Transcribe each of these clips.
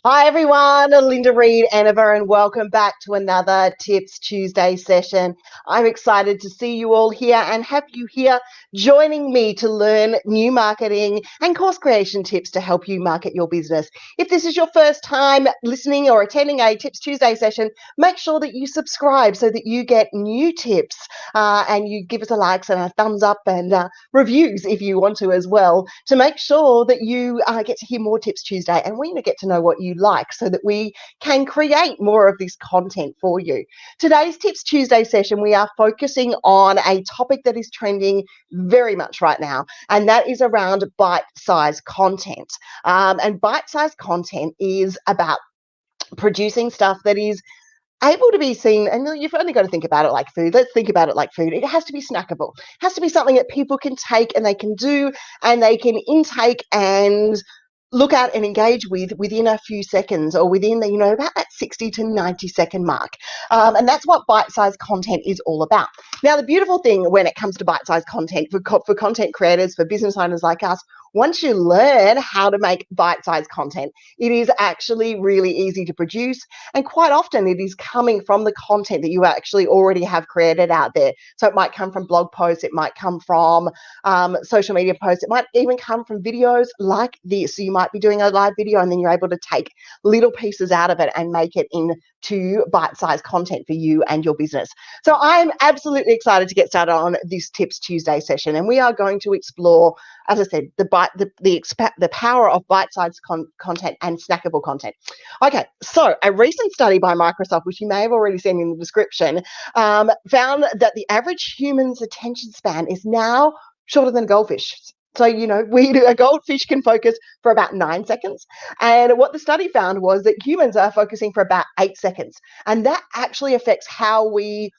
Hi everyone, Linda Reed-Enever, and welcome back to another Tips Tuesday session. I'm excited to see you all here and have you here joining me to learn new marketing and course creation tips to help you market your business. If this is your first time listening or attending a Tips Tuesday session, make sure that you subscribe so that you get new tips and you give us a likes and a thumbs up and reviews if you want to as well, to make sure that you get to hear more Tips Tuesday and we get to know what you like so that we can create more of this content for you. Today's Tips Tuesday session, we are focusing on a topic that is trending very much right now, and that is around bite-sized content. And bite-sized content is about producing stuff that is able to be seen, and you've only got to think about it like food. Let's think about it like food. It has to be snackable. It has to be something that people can take and they can do and they can intake and look at and engage with within a few seconds, or within the, about that 60 to 90 second mark. And that's what bite-sized content is all about. Now, the beautiful thing when it comes to bite-sized content for content creators, for business owners like us, once you learn how to make bite-sized content, it is actually really easy to produce. And quite often it is coming from the content that you actually already have created out there. So it might come from blog posts, it might come from social media posts, it might even come from videos like this. So you might be doing a live video and then you're able to take little pieces out of it and make it into bite-sized content for you and your business. So I'm absolutely excited to get started on this Tips Tuesday session, and we are going to explore, as I said, the power of bite-sized content and snackable content. Okay, so a recent study by Microsoft, which you may have already seen in the description, found that the average human's attention span is now shorter than a goldfish. So, a goldfish can focus for about 9 seconds. And what the study found was that humans are focusing for about 8 seconds. And that actually affects how we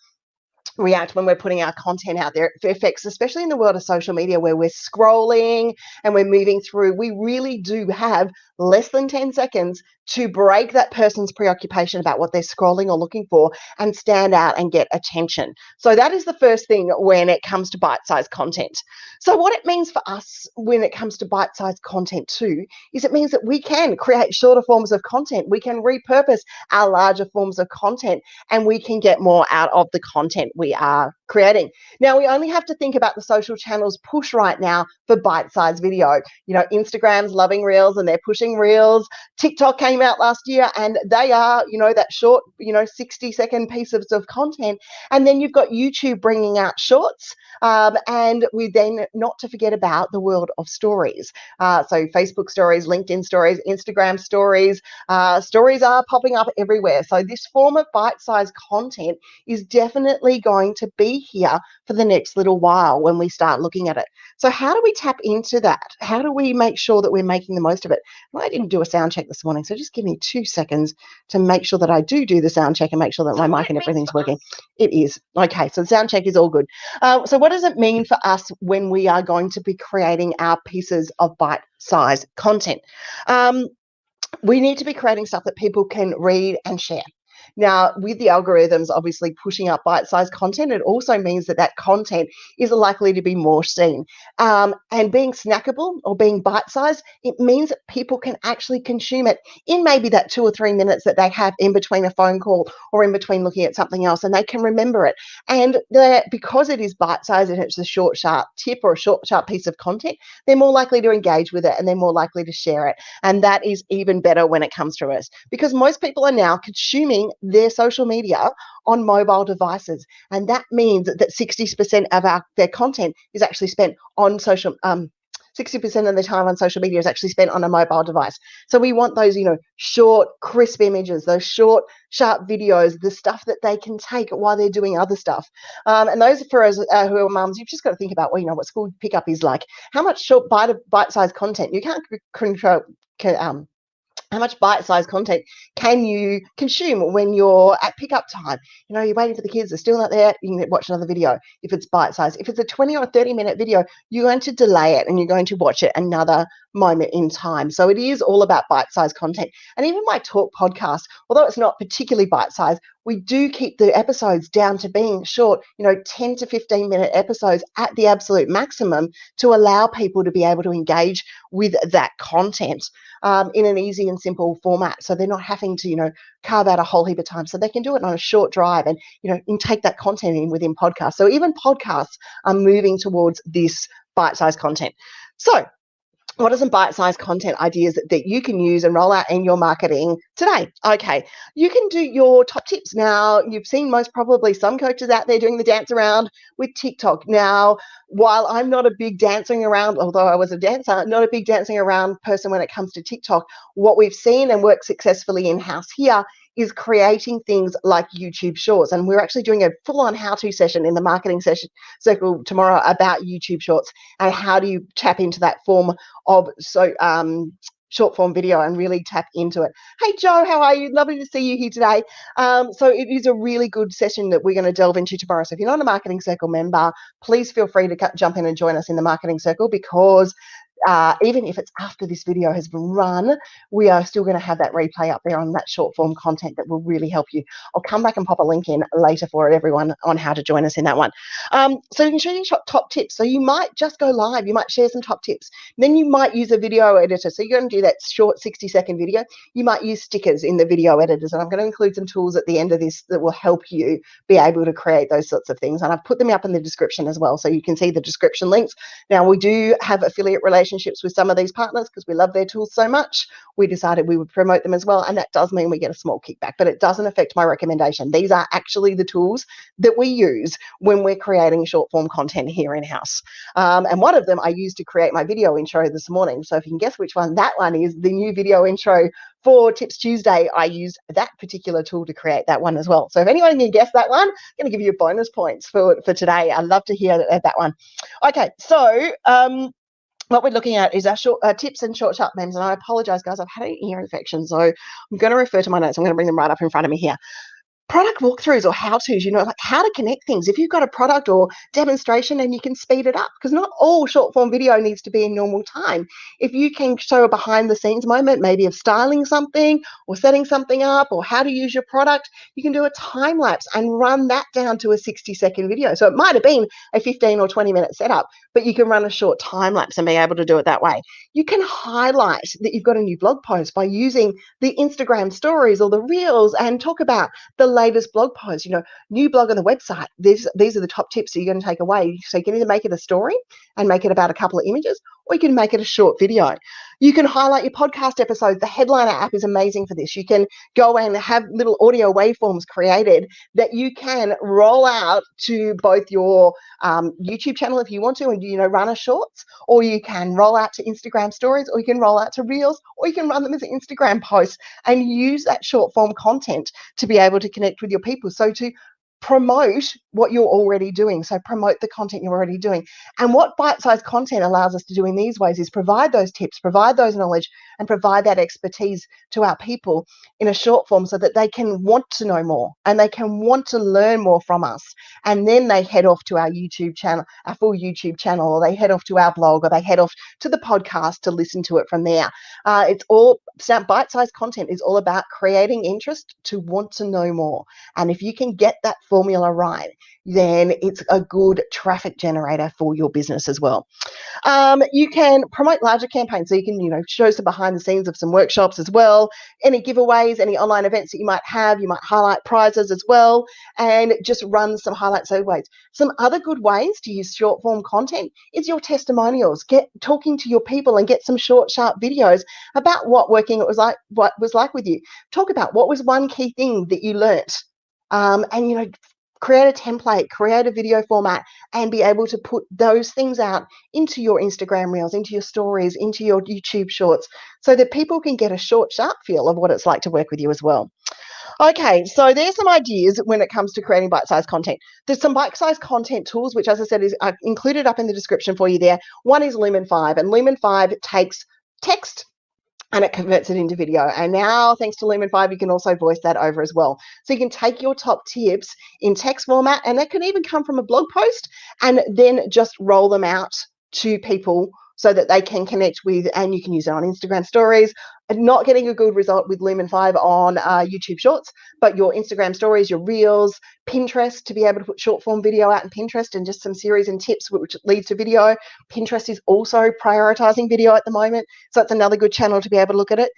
react when we're putting our content out there. It affects, especially in the world of social media, where we're scrolling and we're moving through, we really do have less than 10 seconds to break that person's preoccupation about what they're scrolling or looking for and stand out and get attention. So that is the first thing when it comes to bite-sized content. So what it means for us when it comes to bite-sized content too, is it means that we can create shorter forms of content. We can repurpose our larger forms of content, and we can get more out of the content we are creating. Now, we only have to think about the social channels push right now for bite-sized video. Instagram's loving Reels and they're pushing Reels. TikTok came out last year and they are, that short, 60-second pieces of content. And then you've got YouTube bringing out shorts. And we then, not to forget about the world of stories. So Facebook stories, LinkedIn stories, Instagram stories. Stories are popping up everywhere. So this form of bite-sized content is definitely going to be here for the next little while when we start looking at it. So how do we tap into that? How do we make sure that we're making the most of it? Well, I didn't do a sound check this morning, so just give me 2 seconds to make sure that I do the sound check and make sure that my mic and everything's working. It is. Okay, so the sound check is all good. So what does it mean for us when we are going to be creating our pieces of bite-sized content? We need to be creating stuff that people can read and share. Now, with the algorithms obviously pushing up bite-sized content, it also means that that content is likely to be more seen. And being snackable or being bite-sized, it means that people can actually consume it in maybe that 2 or 3 minutes that they have in between a phone call or in between looking at something else, and they can remember it. And because it is bite-sized and it's a short, sharp tip or a short, sharp piece of content, they're more likely to engage with it and they're more likely to share it. And that is even better when it comes to us, because most people are now consuming their social media on mobile devices, and that means that 60% of their content is actually spent on 60% of the time on social media is actually spent on a mobile device. So we want those, short, crisp images, those short, sharp videos, the stuff that they can take while they're doing other stuff. And those for us who are mums, you've just got to think about, what school pickup is like. How much short bite-sized content you can't control. How much bite-sized content can you consume when you're at pickup time? You're waiting for the kids, they're still not there, you can watch another video if it's bite-sized. If it's a 20 or 30-minute video, you're going to delay it and you're going to watch it another moment in time. So it is all about bite-sized content. And even my talk podcast, although it's not particularly bite-sized, we do keep the episodes down to being short, 10 to 15 minute episodes at the absolute maximum to allow people to be able to engage with that content in an easy and simple format. So they're not having to, carve out a whole heap of time. So they can do it on a short drive and, and take that content in within podcasts. So even podcasts are moving towards this bite-sized content. So what are some bite-sized content ideas that you can use and roll out in your marketing today? Okay, you can do your top tips. Now, you've seen most probably some coaches out there doing the dance around with TikTok. Now, while I'm not a big dancing around, although I was a dancer, not a big dancing around person when it comes to TikTok, what we've seen and worked successfully in-house here is creating things like YouTube Shorts. And we're actually doing a full-on how-to session in the marketing session circle tomorrow about YouTube Shorts and how do you tap into that form of short form video and really tap into it. Hey, Joe, how are you? Lovely to see you here today. So it is a really good session that we're going to delve into tomorrow. So if you're not a Marketing Circle member, please feel free to jump in and join us in the Marketing Circle, because even if it's after this video has been run, we are still going to have that replay up there on that short form content that will really help you. I'll come back and pop a link in later for everyone on how to join us in that one. So you can show you top tips. So you might just go live. You might share some top tips. Then you might use a video editor. So you're going to do that short 60-second video. You might use stickers in the video editors. And I'm going to include some tools at the end of this that will help you be able to create those sorts of things. And I've put them up in the description as well, so you can see the description links. Now, we do have affiliate relationships with some of these partners because we love their tools so much. We decided we would promote them as well, and that does mean we get a small kickback, but it doesn't affect my recommendation. These are actually the tools that we use when we're creating short form content here in-house. And one of them I used to create my video intro this morning. So if you can guess which one that one is, the new video intro for Tips Tuesday, I used that particular tool to create that one as well. So if anyone can guess that one, I'm going to give you bonus points for today. I'd love to hear that one. Okay, so what we're looking at is our short tips and short sharp memes. And I apologize, guys, I've had an ear infection, so I'm going to refer to my notes. I'm going to bring them right up in front of me here. Product walkthroughs or how-tos, like how to connect things. If you've got a product or demonstration and you can speed it up, because not all short form video needs to be in normal time. If you can show a behind the scenes moment, maybe of styling something or setting something up or how to use your product, you can do a time lapse and run that down to a 60-second video. So it might have been a 15 or 20 minute setup, but you can run a short time lapse and be able to do it that way. You can highlight that you've got a new blog post by using the Instagram stories or the reels and talk about the latest blog post, new blog on the website. These are the top tips that you're going to take away. So you can either make it a story and make it about a couple of images, or you can make it a short video. You can highlight your podcast episodes. The Headliner app is amazing for this. You can go and have little audio waveforms created that you can roll out to both your YouTube channel if you want to, and run a shorts, or you can roll out to Instagram stories, or you can roll out to reels, or you can run them as an Instagram post and use that short form content to be able to connect with your people. So to promote what you're already doing. So promote the content you're already doing. And what bite-sized content allows us to do in these ways is provide those tips, provide those knowledge, and provide that expertise to our people in a short form so that they can want to know more and they can want to learn more from us. And then they head off to our YouTube channel, our full YouTube channel, or they head off to our blog, or they head off to the podcast to listen to it from there. It's all bite-sized content is all about creating interest to want to know more. And if you can get that formula right, then it's a good traffic generator for your business as well. You can promote larger campaigns. So you can, show some behind the scenes of some workshops as well, any giveaways, any online events that you might have. You might highlight prizes as well and just run some highlights those ways. Some other good ways to use short form content is your testimonials. Get talking to your people and get some short, sharp videos about what was like with you. Talk about what was one key thing that you learnt. And create a template, create a video format, and be able to put those things out into your Instagram reels, into your stories, into your YouTube shorts, so that people can get a short, sharp feel of what it's like to work with you as well. Okay, so there's some ideas when it comes to creating bite-sized content. There's some bite-sized content tools, which, as I said, is included up in the description for you there. One is Lumen 5, and Lumen 5 takes text and it converts it into video. And now, thanks to Lumen 5, you can also voice that over as well. So you can take your top tips in text format, and that can even come from a blog post, and then just roll them out to people so that they can connect with, and you can use it on Instagram stories, not getting a good result with Lumen 5 on YouTube Shorts, but your Instagram stories, your Reels, Pinterest, to be able to put short form video out in Pinterest and just some series and tips which leads to video. Pinterest is also prioritizing video at the moment, so it's another good channel to be able to look at it.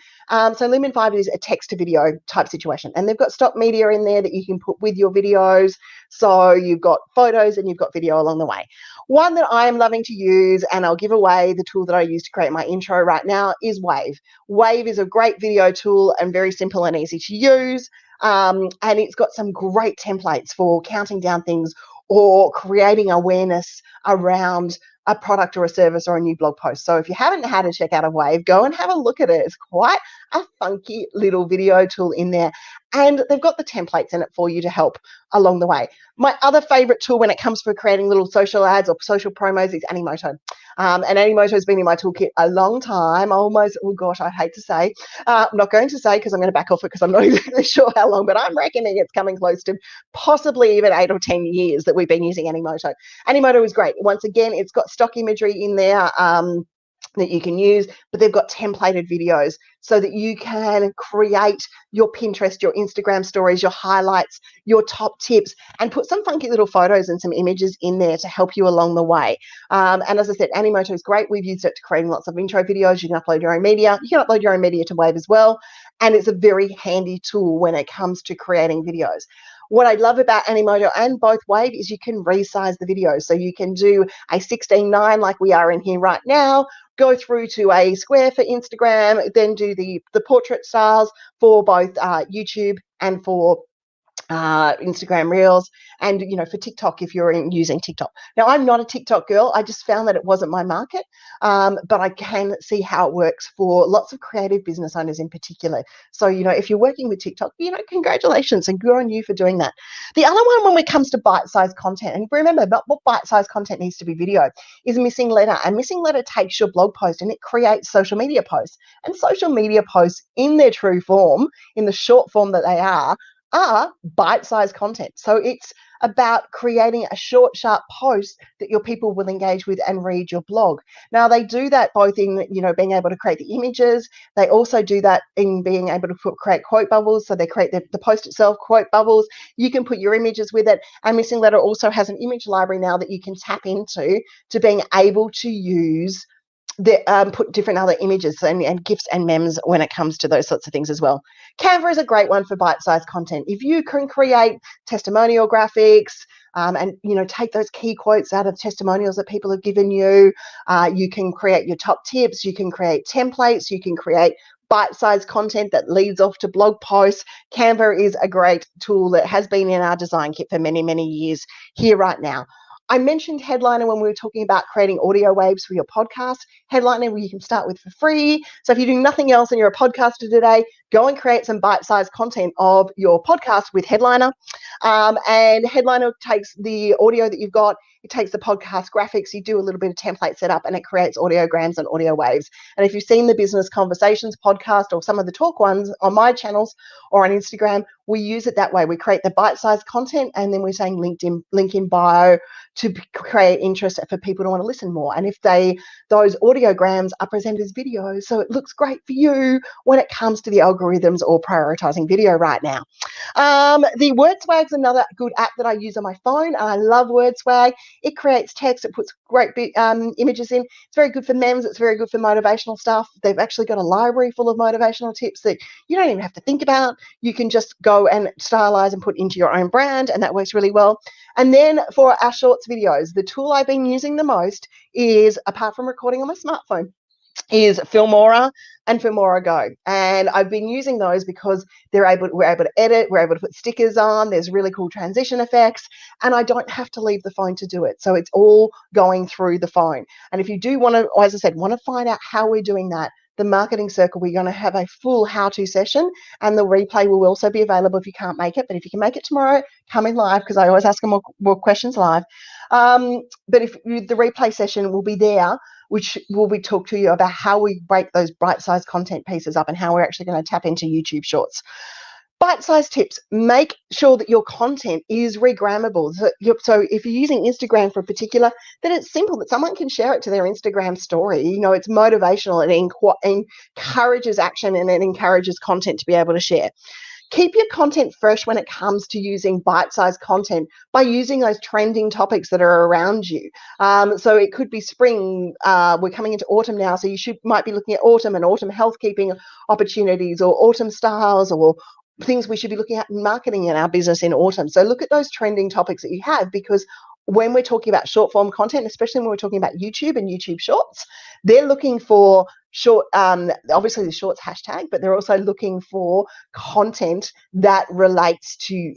So Lumen 5 is a text to video type situation, and they've got stock media in there that you can put with your videos. So you've got photos and you've got video along the way. One that I am loving to use, and I'll give away the tool that I use to create my intro right now, is Wave. Wave is a great video tool and very simple and easy to use. And it's got some great templates for counting down things or creating awareness around a product or a service or a new blog post. So if you haven't had a check out of Wave, go and have a look at it. It's quite a funky little video tool in there. And they've got the templates in it for you to help along the way. My other favorite tool when it comes for creating little social ads or social promos is Animoto. And Animoto has been in my toolkit a long time, almost, oh gosh, I hate to say. I'm not going to say because I'm going to back off it because I'm not exactly sure how long, but I'm reckoning it's coming close to possibly even 8 or 10 years that we've been using Animoto. Animoto is great. Once again, it's got stock imagery in there that you can use, but they've got templated videos so that you can create your Pinterest, your Instagram stories, your highlights, your top tips, and put some funky little photos and some images in there to help you along the way. And as I said, Animoto is great. We've used it to creating lots of intro videos. You can upload your own media. You can upload your own media to Wave as well. And it's a very handy tool when it comes to creating videos. What I love about Animoto and both Wave is you can resize the videos. So you can do a 16:9 like we are in here right now, go through to a square for Instagram, then do the portrait styles for both YouTube and for Instagram Reels, and for TikTok if you're using TikTok. Now, I'm not a TikTok girl. I just found that it wasn't my market, but I can see how it works for lots of creative business owners in particular. So, if you're working with TikTok, congratulations and good on you for doing that. The other one when it comes to bite-sized content, and remember, not what bite-sized content needs to be video, is Missing Letter. And Missing Letter takes your blog post and it creates social media posts. And social media posts in their true form, in the short form that they are bite-sized content. So it's about creating a short, sharp post that your people will engage with and read your blog. Now, they do that both in, being able to create the images. They also do that in being able to create quote bubbles. So they create the post itself, quote bubbles. You can put your images with it. And Missing Letter also has an image library now that you can tap into to being able to use put different other images and GIFs and memes when it comes to those sorts of things as well. Canva is a great one for bite-sized content. If you can create testimonial graphics and take those key quotes out of testimonials that people have given you, you can create your top tips, you can create templates, you can create bite-sized content that leads off to blog posts. Canva is a great tool that has been in our design kit for many, many years here right now. I mentioned Headliner when we were talking about creating audio waves for your podcast. Headliner, you can start with for free. So if you're doing nothing else and you're a podcaster today, go and create some bite-sized content of your podcast with Headliner. And Headliner takes the audio that you've got, it takes the podcast graphics, you do a little bit of template setup, and it creates audiograms and audio waves. And if you've seen the Business Conversations podcast or some of the talk ones on my channels or on Instagram, we use it that way. We create the bite-sized content, and then we're saying link in bio to create interest for people to want to listen more. And if those audiograms are presented as videos, so it looks great for you when it comes to the algorithms or prioritizing video right now. The WordSwag's another good app that I use on my phone. I love WordSwag. It creates text. It puts great images in. It's very good for memes. It's very good for motivational stuff. They've actually got a library full of motivational tips that you don't even have to think about. You can just go and stylize and put into your own brand, and that works really well. And then for our shorts videos, the tool I've been using the most is, apart from recording on my smartphone, is Filmora and Filmora Go. And I've been using those because we're able to edit, we're able to put stickers on, there's really cool transition effects, and I don't have to leave the phone to do it. So it's all going through the phone. And if you do want to, as I said, want to find out how we're doing that, the Marketing Circle, we're going to have a full how-to session, and the replay will also be available if you can't make it. But if you can make it tomorrow, come in live, because I always ask them more questions live. But if the replay session will be there, which will be talk to you about how we break those bite-sized content pieces up and how we're actually going to tap into YouTube Shorts. Bite-sized tips. Make sure that your content is regrammable. So if you're using Instagram for a particular, then it's simple that someone can share it to their Instagram story. It's motivational, it encourages action, and it encourages content to be able to share. Keep your content fresh when it comes to using bite-sized content by using those trending topics that are around you. So it could be spring. We're coming into autumn now, so might be looking at autumn and autumn healthkeeping opportunities, or autumn styles, or things we should be looking at in marketing in our business in autumn. So look at those trending topics that you have, because when we're talking about short form content, especially when we're talking about YouTube and YouTube Shorts, they're looking for short, obviously the shorts hashtag, but they're also looking for content that relates to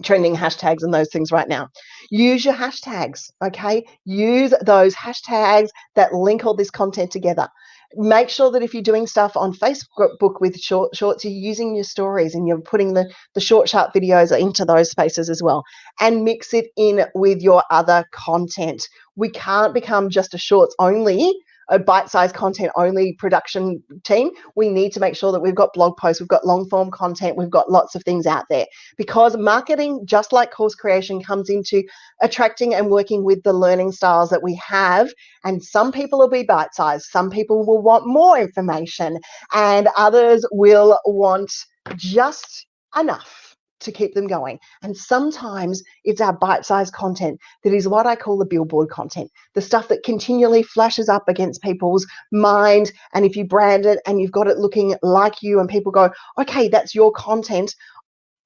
trending hashtags and those things right now. Use your hashtags, okay? Use those hashtags that link all this content together. Make sure that if you're doing stuff on Facebook with shorts, you're using your stories and you're putting the short, sharp videos into those spaces as well, and mix it in with your other content. We can't become just a shorts only, a bite-sized content only production team. We need to make sure that we've got blog posts, we've got long form content, we've got lots of things out there, because marketing, just like course creation, comes into attracting and working with the learning styles that we have. And some people will be bite-sized, some people will want more information, and others will want just enough to keep them going. And sometimes it's our bite-sized content that is what I call the billboard content, the stuff that continually flashes up against people's mind. And if you brand it and you've got it looking like you, and people go, okay, that's your content,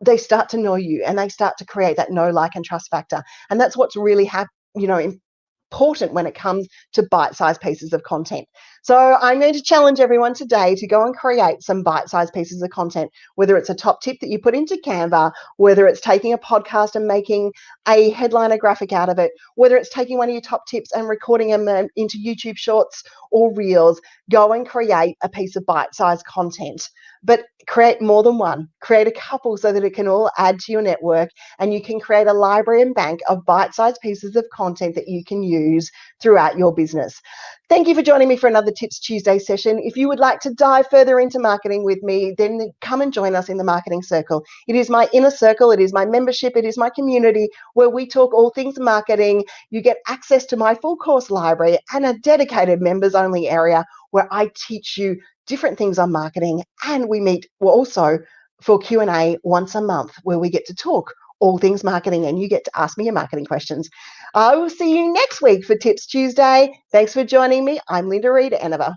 they start to know you, and they start to create that know, like, and trust factor. And that's what's really important when it comes to bite-sized pieces of content. So I'm going to challenge everyone today to go and create some bite-sized pieces of content, whether it's a top tip that you put into Canva, whether it's taking a podcast and making a headliner graphic out of it, whether it's taking one of your top tips and recording them into YouTube Shorts or Reels. Go and create a piece of bite-sized content, but create more than one. Create a couple so that it can all add to your network, and you can create a library and bank of bite-sized pieces of content that you can use throughout your business. Thank you for joining me for another Tips Tuesday session. If you would like to dive further into marketing with me, then come and join us in the Marketing Circle. It is my inner circle, it is my membership, it is my community where we talk all things marketing. You get access to my full course library and a dedicated members only area where I teach you different things on marketing, and we meet also for Q&A once a month where we get to talk all things marketing and you get to ask me your marketing questions. I will see you next week for Tips Tuesday. Thanks for joining me. I'm Linda Reed-Enever.